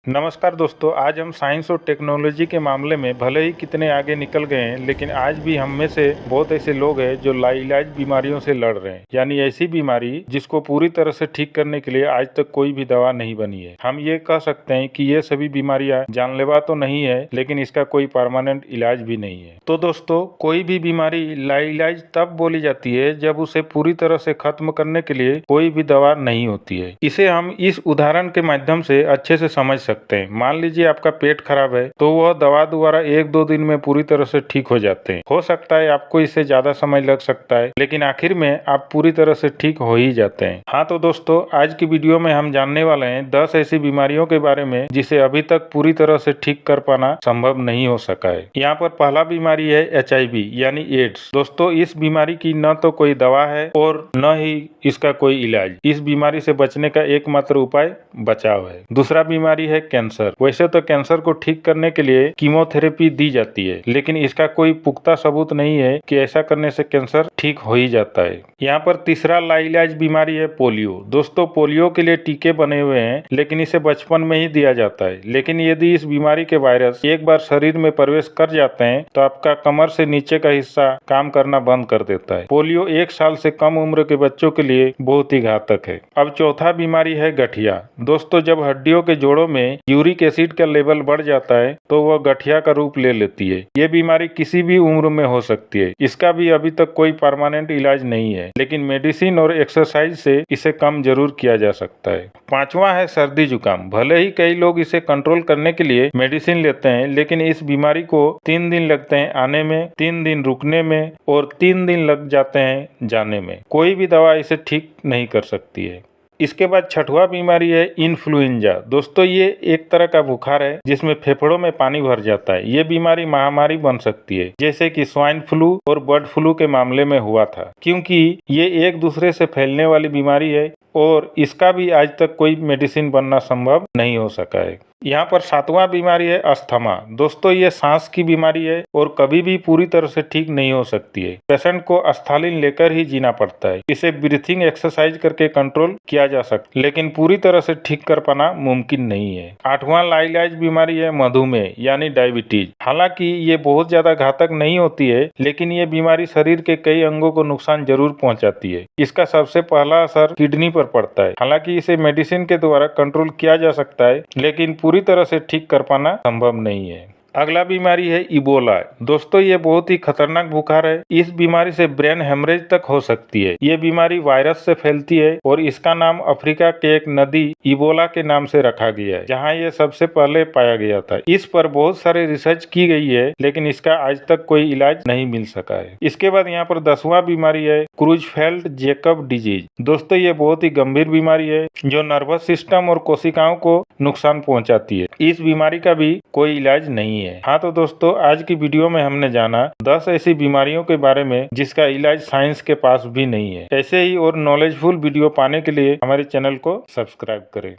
नमस्कार दोस्तों, आज हम साइंस और टेक्नोलॉजी के मामले में भले ही कितने आगे निकल गए हैं, लेकिन आज भी हम में से बहुत ऐसे लोग हैं जो लाइलाज बीमारियों से लड़ रहे हैं। यानी ऐसी बीमारी जिसको पूरी तरह से ठीक करने के लिए आज तक कोई भी दवा नहीं बनी है। हम ये कह सकते हैं कि ये सभी बीमारियां जानलेवा तो नहीं है, लेकिन इसका कोई परमानेंट इलाज भी नहीं है। तो दोस्तों, कोई भी बीमारी लाइलाज तब बोली जाती है जब उसे पूरी तरह से खत्म करने के लिए कोई भी दवा नहीं होती है। इसे हम इस उदाहरण के माध्यम से अच्छे से समझ सकते हैं। मान लीजिए आपका पेट खराब है, तो वह दवा द्वारा 1-2 दिन में पूरी तरह से ठीक हो जाते हैं। हो सकता है आपको इससे ज्यादा समय लग सकता है, लेकिन आखिर में आप पूरी तरह से ठीक हो ही जाते हैं। हाँ, तो दोस्तों, आज की वीडियो में हम जानने वाले हैं 10 ऐसी बीमारियों के बारे में जिसे अभी तक पूरी तरह से ठीक कर पाना संभव नहीं हो सका है। यहाँ पर पहला बीमारी है HIV यानी एड्स। दोस्तों, इस बीमारी की न तो कोई दवा है और न ही इसका कोई इलाज। इस बीमारी से बचने का एकमात्र उपाय बचाव है। दूसरा बीमारी है कैंसर। वैसे तो कैंसर को ठीक करने के लिए कीमोथेरेपी दी जाती है, लेकिन इसका कोई पुख्ता सबूत नहीं है कि ऐसा करने से कैंसर ठीक हो ही जाता है। यहाँ पर तीसरा लाइलाज बीमारी है पोलियो। दोस्तों, पोलियो के लिए टीके बने हुए हैं, लेकिन इसे बचपन में ही दिया जाता है। लेकिन यदि इस बीमारी के वायरस एक बार शरीर में प्रवेश कर जाते हैं तो आपका कमर से नीचे का हिस्सा काम करना बंद कर देता है। पोलियो 1 साल से कम उम्र के बच्चों के लिए बहुत ही घातक है। अब चौथा बीमारी है गठिया। दोस्तों, जब हड्डियों के जोड़ों में यूरिक एसिड का लेवल बढ़ जाता है तो वह गठिया का रूप ले लेती है। ये बीमारी किसी भी उम्र में हो सकती है। इसका भी अभी तक कोई परमानेंट इलाज नहीं है, लेकिन मेडिसिन और एक्सरसाइज से इसे कम जरूर किया जा सकता है। पांचवा है सर्दी जुकाम। भले ही कई लोग इसे कंट्रोल करने के लिए मेडिसिन लेते हैं, लेकिन इस बीमारी को 3 दिन लगते हैं आने में, 3 दिन रुकने में और 3 दिन लग जाते हैं जाने में। कोई भी दवा इसे ठीक नहीं कर सकती है। इसके बाद छठवां बीमारी है इन्फ्लुएंजा। दोस्तों, ये एक तरह का बुखार है जिसमें फेफड़ों में पानी भर जाता है। ये बीमारी महामारी बन सकती है, जैसे कि स्वाइन फ्लू और बर्ड फ्लू के मामले में हुआ था, क्योंकि ये एक दूसरे से फैलने वाली बीमारी है और इसका भी आज तक कोई मेडिसिन बनना संभव नहीं हो सका है। यहाँ पर 7वां बीमारी है अस्थमा। दोस्तों, ये सांस की बीमारी है और कभी भी पूरी तरह से ठीक नहीं हो सकती है। पेशेंट को अस्थालिन लेकर ही जीना पड़ता है। इसे ब्रीथिंग एक्सरसाइज करके कंट्रोल किया जा सकता है, लेकिन पूरी तरह से ठीक कर पाना मुमकिन नहीं है। 8वां लाइलाज बीमारी है मधुमेह यानी डायबिटीज। हालांकि ये बहुत ज्यादा घातक नहीं होती है, लेकिन ये बीमारी शरीर के कई अंगों को नुकसान जरूर पहुंचाती है। इसका सबसे पहला असर किडनी पर पड़ता है। हालांकि इसे मेडिसिन के द्वारा कंट्रोल किया जा सकता है, लेकिन पूरी तरह से ठीक कर पाना संभव नहीं है। अगला बीमारी है इबोला। दोस्तों, ये बहुत ही खतरनाक बुखार है। इस बीमारी से ब्रेन हेमरेज तक हो सकती है। ये बीमारी वायरस से फैलती है और इसका नाम अफ्रीका के एक नदी इबोला के नाम से रखा गया है, जहां ये सबसे पहले पाया गया था। इस पर बहुत सारे रिसर्च की गई है, लेकिन इसका आज तक कोई इलाज नहीं मिल सका है। इसके बाद यहाँ पर 10वां बीमारी है क्रूजफेल्ड जेकब डिजीज। दोस्तों, ये बहुत ही गंभीर बीमारी है जो नर्वस सिस्टम और कोशिकाओं को नुकसान पहुंचाती है। इस बीमारी का भी कोई इलाज नहीं है। हाँ, तो दोस्तों, आज की वीडियो में हमने जाना 10 ऐसी बीमारियों के बारे में जिसका इलाज साइंस के पास भी नहीं है। ऐसे ही और नॉलेजफुल वीडियो पाने के लिए हमारे चैनल को सब्सक्राइब करें।